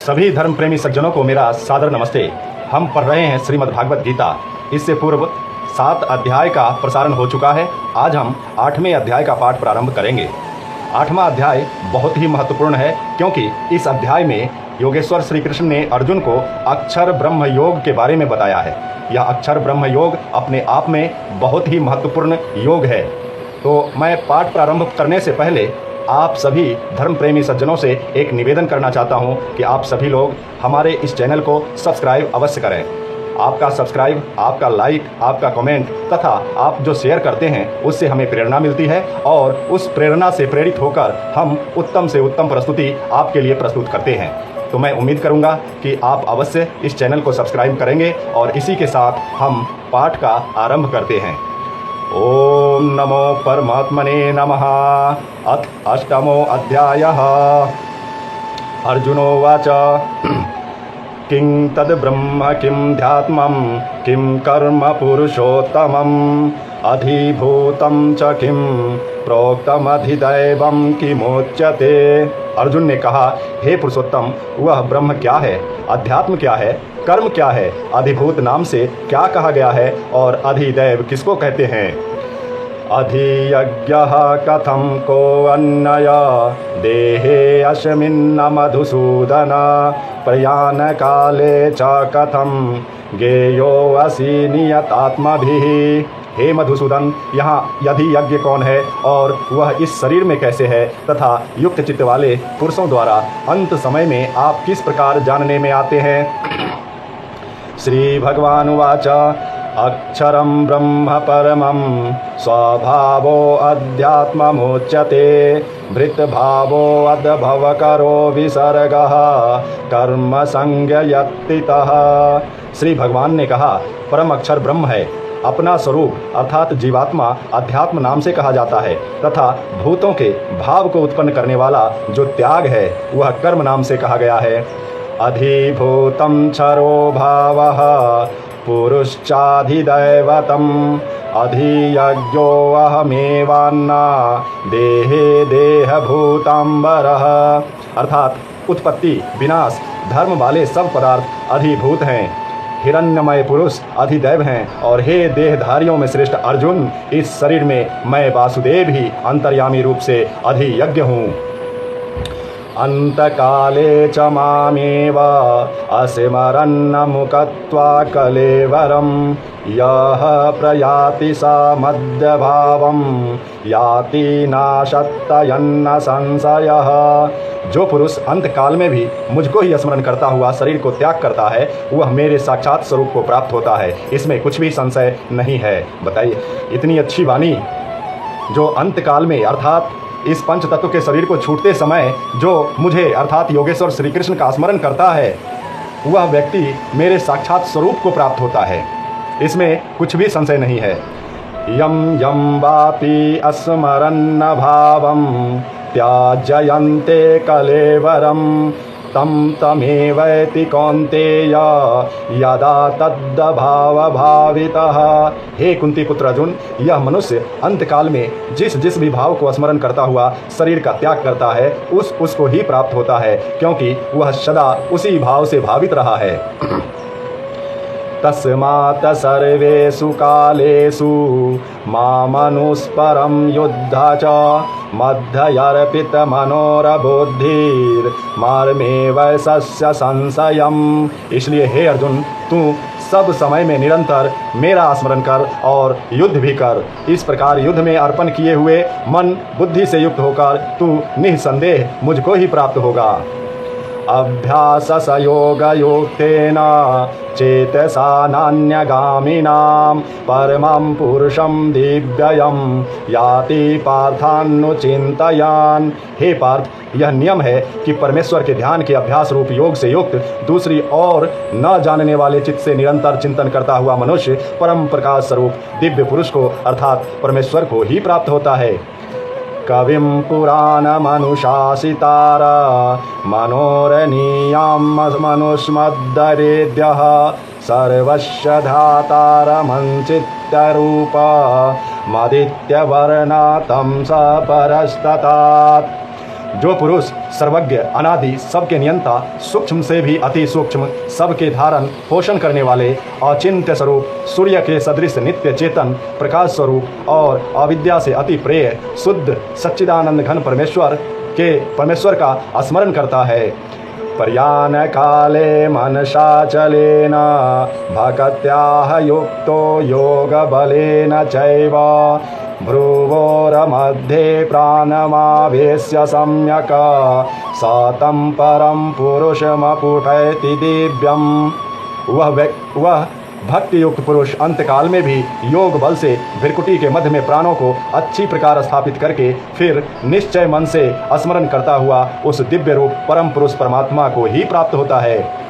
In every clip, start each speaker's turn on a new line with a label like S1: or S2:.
S1: सभी धर्म प्रेमी सज्जनों को मेरा सादर नमस्ते। हम पढ़ रहे हैं श्रीमद् भागवत गीता। इससे पूर्व 7 अध्याय का प्रसारण हो चुका है। आज हम 8वें अध्याय का पाठ प्रारंभ करेंगे। 8वां अध्याय बहुत ही महत्वपूर्ण है, क्योंकि इस अध्याय में योगेश्वर श्री कृष्ण ने अर्जुन को अक्षर ब्रह्म योग के बारे में बताया है। यह अक्षर ब्रह्म योग अपने आप में बहुत ही महत्वपूर्ण योग है। तो मैं पाठ प्रारंभ करने से पहले आप सभी धर्म प्रेमी सज्जनों से एक निवेदन करना चाहता हूं कि आप सभी लोग हमारे इस चैनल को सब्सक्राइब अवश्य करें। आपका सब्सक्राइब, आपका लाइक, आपका कमेंट तथा आप जो शेयर करते हैं उससे हमें प्रेरणा मिलती है, और उस प्रेरणा से प्रेरित होकर हम उत्तम से उत्तम प्रस्तुति आपके लिए प्रस्तुत करते हैं। तो मैं उम्मीद करूंगा कि आप अवश्य इस चैनल को सब्सक्राइब करेंगे, और इसी के साथ हम पाठ का आरंभ करते हैं। ओम नमो परमात्मने नमः। अथ 8मो अध्यायः। अर्जुनोवाच किं तद् ब्रह्म किं ध्यात्मं किं कर्म पुरुषोत्तमम् अधिभूतं च किं प्रोक्तमधिदैवं किमुच्यते। अर्जुन ने कहा, हे पुरुषोत्तम, वह ब्रह्म क्या है, अध्यात्म क्या है, कर्म क्या है, अधिभूत नाम से क्या कहा गया है, और अधिदैव किसको कहते हैं। अधियज्ञः कथं को अन्नय देहे अस्मिन्न मधुसूदन प्रयाण काले च कथं गेयो असि नियतात्मभिः। हे मधुसूदन, यहाँ यदि यज्ञ कौन है और वह इस शरीर में कैसे है, तथा युक्त चित्त वाले पुरुषों द्वारा अंत समय में आप किस प्रकार जानने में आते हैं। श्री भगवान उवाच अक्षरं ब्रह्म परमं स्वभावो अध्यात्ममुच्यते भृतभावो अद्भवकरो विसर्गः कर्म संज्ञयत्तितः। श्री भगवान ने कहा, परम अक्षर ब्रह्म है। अपना स्वरूप अर्थात जीवात्मा अध्यात्म नाम से कहा जाता है, तथा भूतों के भाव को उत्पन्न करने वाला जो त्याग है वह कर्म नाम से कहा गया है। अधिभूतं क्षरो भावः पुरुश्चाधिदैवतम् अधियज्ञो अहमेवान्ना देहे देहभूतांबरः। अर्थात उत्पत्ति, विनाश, धर्म वाले सब पदार्थ अधिभूत हैं। हिरण्यमय पुरुष अधिदैव हैं, और हे देहधारियों में श्रेष्ठ अर्जुन, इस शरीर में मैं वासुदेव ही अंतर्यामी रूप से अधियज्ञ हूँ। अंतकाले च मामेव अस्मरन्न मुक्त्वा कलेवरं यः प्रयाति सा मध्यभावं याति नाशत्तयन्न संशयः। जो पुरुष अंतकाल में भी मुझको ही स्मरण करता हुआ शरीर को त्याग करता है, वह मेरे साक्षात स्वरूप को प्राप्त होता है। इसमें कुछ भी संशय नहीं है। बताइए, इतनी अच्छी वाणी जो अंतकाल में अर्थात इस पंच तत्व के शरीर को छूटते समय जो मुझे अर्थात योगेश्वर श्री कृष्ण का स्मरण करता है, वह व्यक्ति मेरे साक्षात स्वरूप को प्राप्त होता है। इसमें कुछ भी संशय नहीं है। यम यम वापि अस्मरन्न भावं त्याजयन्ते कलेवरं तं तमेवैति कौन्तेय यदा तद्भावभावितः। हे कुंती पुत्र अर्जुन, यह मनुष्य अंतकाल में जिस जिस भी भाव को स्मरण करता हुआ शरीर का त्याग करता है, उसको ही प्राप्त होता है, क्योंकि वह सदा उसी भाव से भावित रहा है। तस्मात् सर्वेषु कालेषु मामनुस्मरं युद्ध च मध्यर्पित मनोरबुद्धिर्मार्मे वैसस्य संशयम्। इसलिए हे अर्जुन, तू सब समय में निरंतर मेरा स्मरण कर और युद्ध भी कर। इस प्रकार युद्ध में अर्पण किए हुए मन बुद्धि से युक्त होकर तू निःसंदेह मुझको ही प्राप्त होगा। अभ्यासयोगयुक्तेन चेतसा नान्यगामिनां परमं पुरुषं दिव्यं याति पार्थानुचिन्तयान्। हे पार्थ, यह नियम है कि परमेश्वर के ध्यान के अभ्यास रूप योग से युक्त दूसरी और न जानने वाले चित्त से निरंतर चिंतन करता हुआ मनुष्य परम प्रकाश स्वरूप दिव्य पुरुष को अर्थात परमेश्वर को ही प्राप्त होता है। कविं पुराणमनुशासितार मनोरणीयां मनुष्मद्दरेद्यः सर्वस्य धातारमञ्चित्यरूप मदित्यवर्णातं स परस्ततात्। जो पुरुष सर्वज्ञ, अनादि, सबके नियंता, सूक्ष्म से भी अति सूक्ष्म, सबके धारण पोषण करने वाले, अचिंत्य स्वरूप, सूर्य के सदृश नित्य चेतन प्रकाश स्वरूप और अविद्या से अति प्रिय शुद्ध सच्चिदानंद घन परमेश्वर का स्मरण करता है। पर्यान काले मनसा चलेन भक्त्याः युक्तो योग बलेन चैव भ्रुवोरमध्ये प्राणमावेश्य सम्यक् सतं परम पुरुषमपुटैति दिव्यम। वह भक्ति युक्त पुरुष अंतकाल में भी योग बल से भृकुटी के मध्य में प्राणों को अच्छी प्रकार स्थापित करके फिर निश्चय मन से स्मरण करता हुआ उस दिव्य रूप परम पुरुष परमात्मा को ही प्राप्त होता है।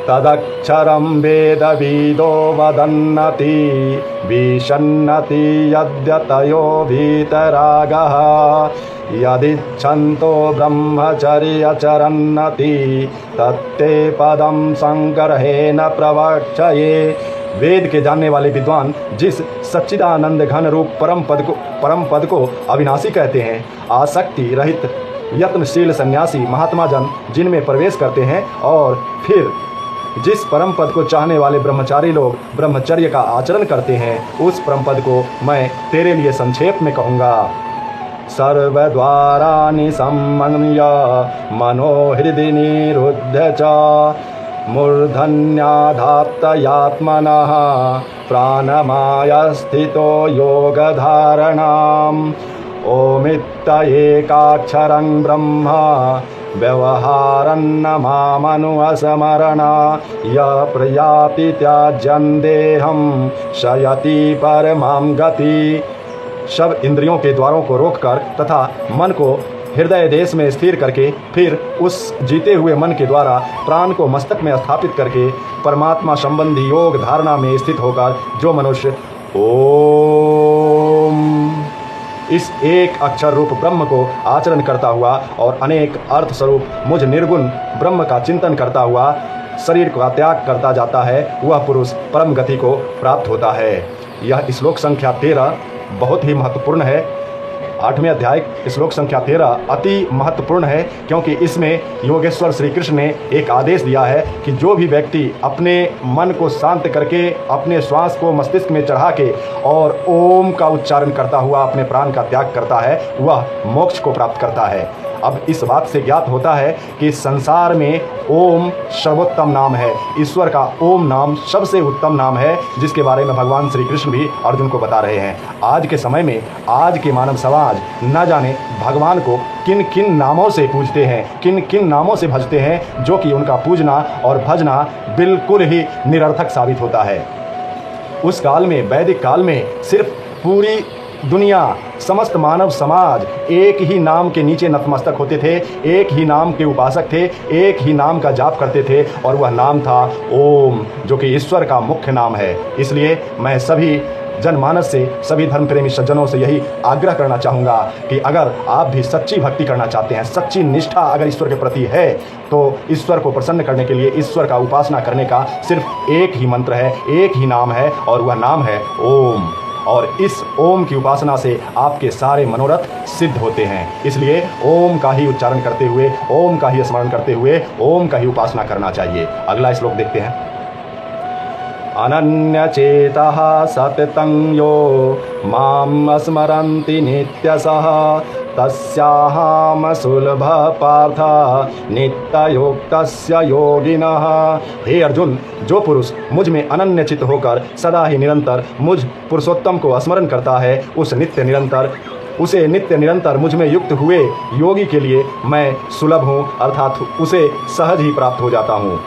S1: तदक्षरं वेद विदो वदन्नति विषन्नति यद्यतयो भीतरागः यदिच्छन्तो ब्रह्मचर्यचरन्नति तत्ते पदं संग्रहेण प्रवक्षये। वेद के जानने वाले विद्वान जिस सच्चिदानंद घन रूप परम पद को अविनाशी कहते हैं, आसक्ति रहित यत्नशील सन्यासी महात्मा जन जिनमें प्रवेश करते हैं और फिर जिस परम पद को चाहने वाले ब्रह्मचारी लोग ब्रह्मचर्य का आचरण करते हैं, उस परम पद को मैं तेरे लिए संक्षेप में कहूँगा। सर्वद्वाराणि सम्मन्य मनोहृदि निरुद्ध च मूर्धन्याधात्तयात्मनः प्राणमायस्थितो योगधारणाम् ओमित्त एकाक्षरं ब्रह्म व्यवहारन्न मामनुस्मरणा य प्रयाति त्याज्यं देहं शयति परमां गति। सब इंद्रियों के द्वारों को रोककर तथा मन को हृदय देश में स्थिर करके फिर उस जीते हुए मन के द्वारा प्राण को मस्तक में स्थापित करके परमात्मा संबंधी योग धारणा में स्थित होकर जो मनुष्य ओम इस एक अक्षर रूप ब्रह्म को आचरण करता हुआ और अनेक अर्थ स्वरूप मुझ निर्गुण ब्रह्म का चिंतन करता हुआ शरीर का त्याग करता जाता है, वह पुरुष परम गति को प्राप्त होता है। यह श्लोक संख्या 13 बहुत ही महत्वपूर्ण है। 8वें अध्याय श्लोक संख्या 13 अति महत्वपूर्ण है, क्योंकि इसमें योगेश्वर श्री कृष्ण ने एक आदेश दिया है कि जो भी व्यक्ति अपने मन को शांत करके अपने श्वास को मस्तिष्क में चढ़ा के और ओम का उच्चारण करता हुआ अपने प्राण का त्याग करता है, वह मोक्ष को प्राप्त करता है। अब इस बात से ज्ञात होता है कि संसार में ओम सर्वोत्तम नाम है। ईश्वर का ओम नाम सबसे उत्तम नाम है, जिसके बारे में भगवान श्री कृष्ण भी अर्जुन को बता रहे हैं। आज के समय में आज के मानव समाज न जाने भगवान को किन किन नामों से पूजते हैं, किन किन नामों से भजते हैं, जो कि उनका पूजना और भजना बिल्कुल ही निरर्थक साबित होता है। उस काल में, वैदिक काल में, सिर्फ पूरी दुनिया, समस्त मानव समाज एक ही नाम के नीचे नतमस्तक होते थे, एक ही नाम के उपासक थे, एक ही नाम का जाप करते थे और वह नाम था ओम, जो कि ईश्वर का मुख्य नाम है। इसलिए मैं सभी जनमानस से, सभी धर्म प्रेमी सज्जनों से यही आग्रह करना चाहूँगा कि अगर आप भी सच्ची भक्ति करना चाहते हैं, सच्ची निष्ठा अगर ईश्वर के प्रति है, तो ईश्वर को प्रसन्न करने के लिए ईश्वर का उपासना करने का सिर्फ एक ही मंत्र है, एक ही नाम है और वह नाम है ओम। और इस ओम की उपासना से आपके सारे मनोरथ सिद्ध होते हैं। इसलिए ओम का ही उच्चारण करते हुए, ओम का ही स्मरण करते हुए ओम का ही उपासना करना चाहिए। अगला श्लोक देखते हैं। अनन्यचेतः सततं यो मां स्मरन्ति नित्यशः तस्याहं सुलभ पार्थ नित्ययुक्तस्य योगिनः। हे अर्जुन, जो पुरुष मुझ में अनन्यचित होकर सदा ही निरंतर मुझ पुरुषोत्तम को स्मरण करता है, उसे नित्य निरंतर मुझ में युक्त हुए योगी के लिए मैं सुलभ हूँ, अर्थात उसे सहज ही प्राप्त हो जाता हूँ।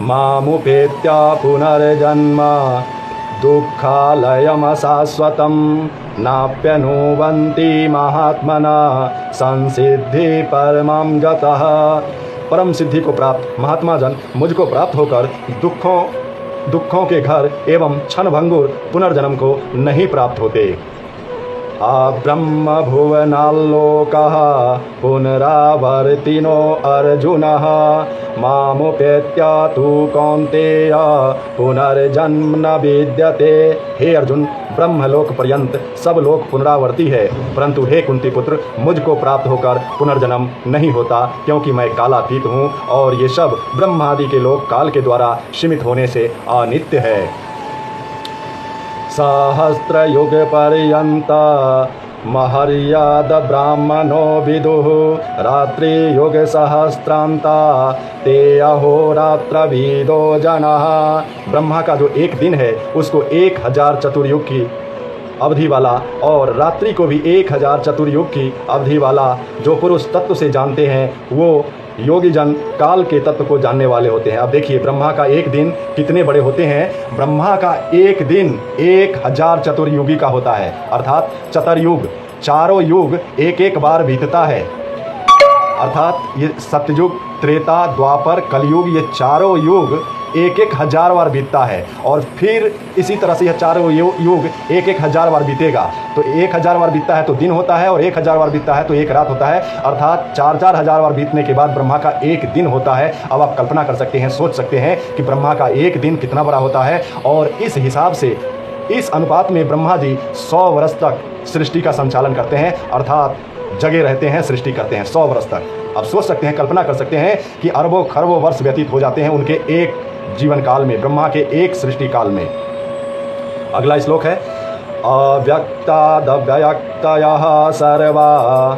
S1: मामुपेत्य पुनर्जन्म दुःखालयमशाश्वतं नाप्यनुवन्ति महात्मना संसिद्धि परमं गतः। परम सिद्धि को प्राप्त महात्मा जन मुझको प्राप्त होकर दुखों के घर एवं क्षण भंगुर पुनर्जन्म को नहीं प्राप्त होते। ब्रह्म भुवनाल्लोकः पुनरावर्तिनो अर्जुनः मामुपेत्य तु कौन्तेय पुनर्जन्म न विद्यते। हे अर्जुन, ब्रह्मलोक पर्यंत सब लोक पुनरावर्ती है, परंतु हे कुंती पुत्र, मुझको प्राप्त होकर पुनर्जन्म नहीं होता, क्योंकि मैं कालातीत हूँ और ये सब ब्रह्मादि के लोक काल के द्वारा सीमित होने से अनित्य है। सहस्त्र युग पर्यंत महर्याद ब्राह्मणो विदुः रात्रि युग सहस्रांता ते अहोरात्र विदो जनः। ब्रह्मा का जो एक दिन है उसको 1000 चतुर्युग की अवधि वाला और रात्रि को भी 1000 चतुर्युग की अवधि वाला जो पुरुष तत्व से जानते हैं वो योगी जन काल के तत्व को जानने वाले होते हैं। अब देखिए ब्रह्मा का एक दिन कितने बड़े होते हैं। ब्रह्मा का एक दिन 1000 चतुर्युगी का होता है, अर्थात चतुर्युग, चारों युग एक एक बार बीतता है, अर्थात ये सतयुग, त्रेता, द्वापर, कलयुग, ये चारों युग एक एक हजार बार बीतता है और फिर इसी तरह से यह चारों युग एक एक हजार बार बीतेगा। तो 1000 बार बीतता है तो दिन होता है और 1000 बार बीतता है तो एक रात होता है, अर्थात 4-4 हजार बार बीतने के बाद ब्रह्मा का एक दिन होता है। अब आप कल्पना कर सकते हैं, सोच सकते हैं कि ब्रह्मा का एक दिन कितना बड़ा होता है। और इस हिसाब से, इस अनुपात में ब्रह्मा जी 100 वर्ष तक सृष्टि का संचालन करते हैं, अर्थात जगे रहते हैं, सृष्टि करते हैं 100 वर्ष तक। अब सोच सकते हैं, कल्पना कर सकते हैं कि अरबों खरबों वर्ष व्यतीत हो जाते हैं उनके एक जीवन काल में, ब्रह्मा के एक सृष्टि काल में। अगला श्लोक है अव्यक्तादव्यक्तयः सर्वा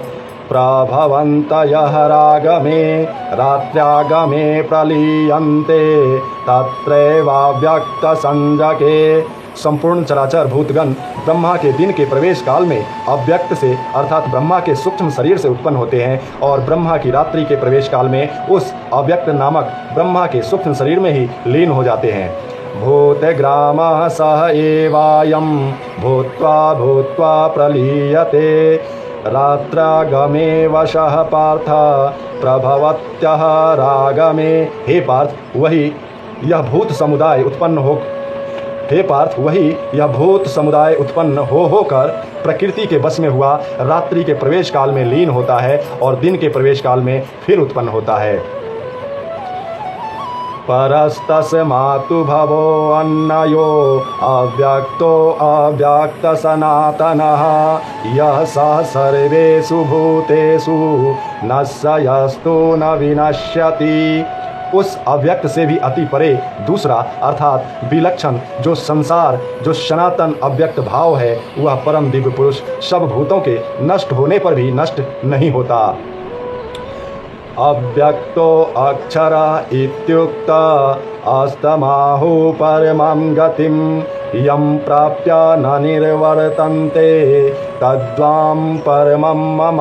S1: प्रभवन्तयः रागमे रात्र्यागमे प्रलीयन्ते तत्रैवाव्यक्त संजके। संपूर्ण चराचर भूतगण ब्रह्मा के दिन के प्रवेश काल में अव्यक्त से अर्थात ब्रह्मा के सूक्ष्म शरीर से उत्पन्न होते हैं और ब्रह्मा की रात्रि के प्रवेश काल में उस अव्यक्त नामक ब्रह्मा के सूक्ष्म शरीर में ही लीन हो जाते हैं। भूतग्रामः सह एवायं भूत्वा भूत्वा प्रलीयते रात्रागमे वशः पार्थ प्रभवत्यः रागमे। हे पार्थ, वही यह भूत समुदाय उत्पन्न होकर प्रकृति के बस में हुआ रात्रि के प्रवेश काल में लीन होता है और दिन के प्रवेश काल में फिर उत्पन्न होता है। परस्तस्मातु भवो अन्नयो अव्यक्तो अव्यक्त सनातनः यः सः सर्वेषु भूतेषु नश्यस्तु न विनश्यति। उस अव्यक्त से भी अति परे दूसरा अर्थात विलक्षण जो संसार, जो सनातन अव्यक्त भाव है, वह परम दिव्य पुरुष सब भूतों के नष्ट होने पर भी नष्ट नहीं होता। अव्यक्तो अक्षर इत्युक्त अस्तमाहु परमं गतिं यं प्राप्य न निर्वर्तन्ते तद्वां परमं मम।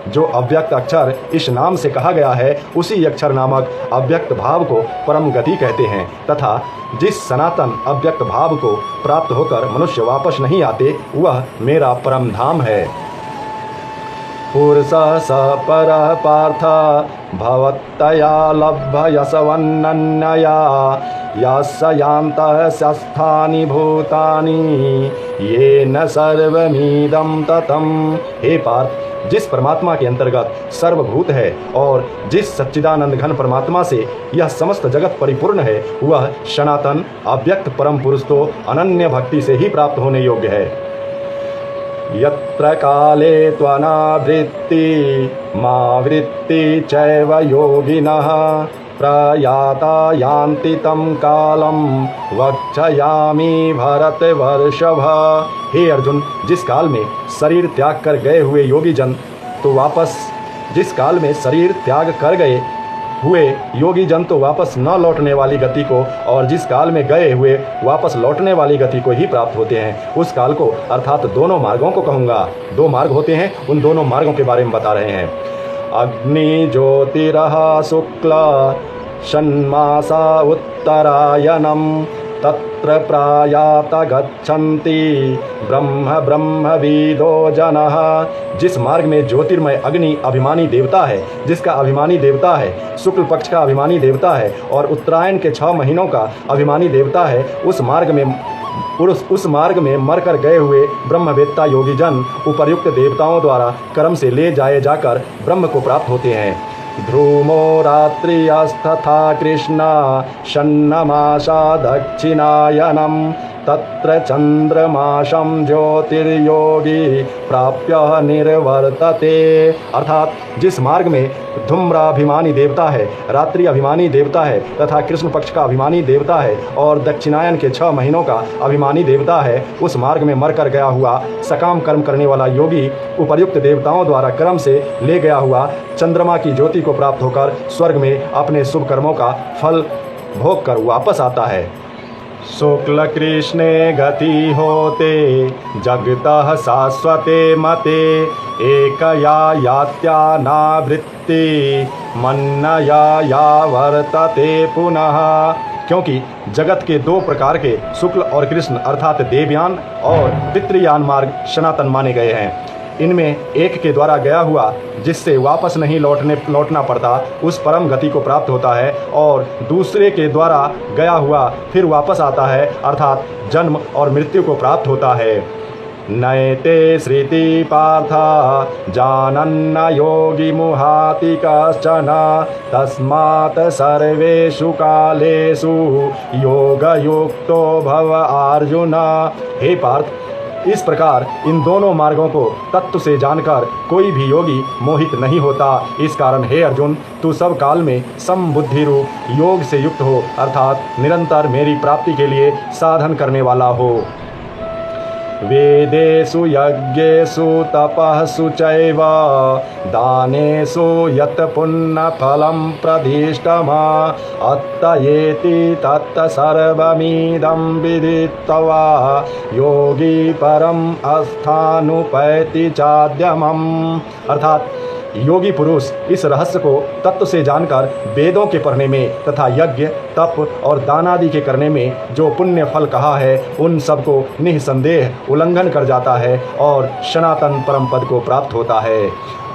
S1: जो अव्यक्त अक्षर इस नाम से कहा गया है उसी अक्षर नामक अव्यक्त भाव को परम गति कहते हैं, तथा जिस सनातन अव्यक्त भाव को प्राप्त होकर मनुष्य वापस नहीं आते वह मेरा परम धाम है। पुरुषः स परः पार्थ भवत्तया लभ्यसवन्नन्यया यस्य यान्तः शस्थानि भूतानि येन सर्वमिदं ततं। हे पार्थ, जिस परमात्मा के अंतर्गत सर्वभूत है और जिस सच्चिदानंद घन परमात्मा से यह समस्त जगत परिपूर्ण है, वह सनातन अव्यक्त परम पुरुष तो अनन्य भक्ति से ही प्राप्त होने योग्य है। यत्र काले त्वनावृत्ति मा वृत्ति चैव योगिनः प्रयाता यान्ति तं कालं वक्षयामि भरतवर्षभ। हे अर्जुन, जिस काल में शरीर त्याग कर गए हुए योगी जन तो वापस न लौटने वाली गति को और जिस काल में गए हुए वापस लौटने वाली गति को ही प्राप्त होते हैं, उस काल को अर्थात दोनों मार्गों को कहूँगा। 2 मार्ग होते हैं, उन दोनों मार्गों के बारे में बता रहे हैं। अग्नि ज्योतिरः शुक्ल षण्मासा उत्तरायणं तत्र प्रयात गच्छन्ति ब्रह्मविदो जनः। जिस मार्ग में ज्योतिर्मय अग्नि अभिमानी देवता है, जिसका अभिमानी देवता है, शुक्ल पक्ष का अभिमानी देवता है और उत्तरायण के 6 महीनों का अभिमानी देवता है, उस मार्ग में मरकर गए हुए ब्रह्मवेत्ता योगी जन उपर्युक्त देवताओं द्वारा कर्म से ले जाए जाकर ब्रह्म को प्राप्त होते हैं। ध्रुमो रात्रियस्तथा कृष्ण षण्मासा दक्षिणायनं तत्र चंद्रमाशं ज्योतिर्योगी प्राप्य निर्वर्तते। अर्थात जिस मार्ग में धूम्राभिमानी देवता है, रात्रि अभिमानी देवता है तथा कृष्ण पक्ष का अभिमानी देवता है और दक्षिणायन के 6 महीनों का अभिमानी देवता है, उस मार्ग में मरकर गया हुआ सकाम कर्म करने वाला योगी उपर्युक्त देवताओं द्वारा क्रम से ले गया हुआ चंद्रमा की ज्योति को प्राप्त होकर स्वर्ग में अपने शुभ कर्मों का फल भोग कर वापस आता है। शुक्ल कृष्णे गति होते जगतः शाश्वते मते एकया यात्यानावृत्ति मन्नया या वर्तते पुनः। क्योंकि जगत के 2 प्रकार के शुक्ल और कृष्ण अर्थात देवयान और पितृयान मार्ग सनातन माने गए हैं। इनमें एक के द्वारा गया हुआ जिससे वापस नहीं लौटना पड़ता उस परम गति को प्राप्त होता है, और दूसरे के द्वारा गया हुआ फिर वापस आता है अर्थात जन्म और मृत्यु को प्राप्त होता है। नैते श्रुति पार्थ जानन्न योगी मुहाति कश्चन तस्मात् सर्वेषु कालेषु योगयुक्तो भव अर्जुन। हे पार्थ, इस प्रकार इन दोनों मार्गों को तत्व से जानकर कोई भी योगी मोहित नहीं होता। इस कारण हे अर्जुन, तू सब काल में समबुद्धि रूप योग से युक्त हो अर्थात निरंतर मेरी प्राप्ति के लिए साधन करने वाला हो। वेदेषु यज्ञेषु तपःसु चैव दानेषु यत् पुण्यफलं प्रदिष्टम् अत्तयेति तत् सर्वमिदं विदित्वा योगी परम अस्थानुपैति चाद्यमम्। अर्थात योगी पुरुष इस रहस्य को तत्व से जानकर वेदों के पढ़ने में तथा यज्ञ तप और दान आदि के करने में जो पुण्य फल कहा है उन सबको निःसंदेह उल्लंघन कर जाता है और सनातन परम पद को प्राप्त होता है।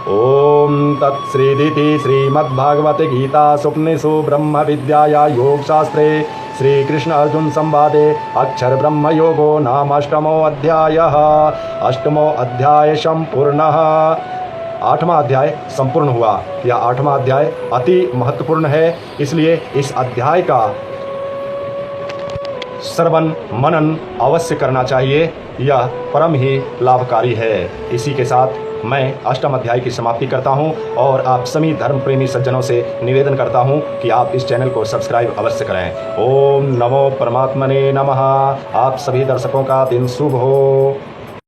S1: ओम तत्श्रीदिति श्रीमद्भागवते गीता स्वप्नेषु ब्रह्म विद्याया योगशास्त्रे श्री कृष्ण अर्जुन संवादे अक्षर ब्रह्म योगो नाम अष्टमो अध्यायः। अष्टमो अध्याय संपूर्णः। 8वां अध्याय संपूर्ण हुआ। यह 8वां अध्याय अति महत्वपूर्ण है, इसलिए इस अध्याय का श्रवण मनन अवश्य करना चाहिए। यह परम ही लाभकारी है। इसी के साथ मैं 8वें अध्याय की समाप्ति करता हूं और आप सभी धर्म प्रेमी सज्जनों से निवेदन करता हूं कि आप इस चैनल को सब्सक्राइब अवश्य करें। ओम नमो परमात्मने नमः। आप सभी दर्शकों का दिन शुभ हो।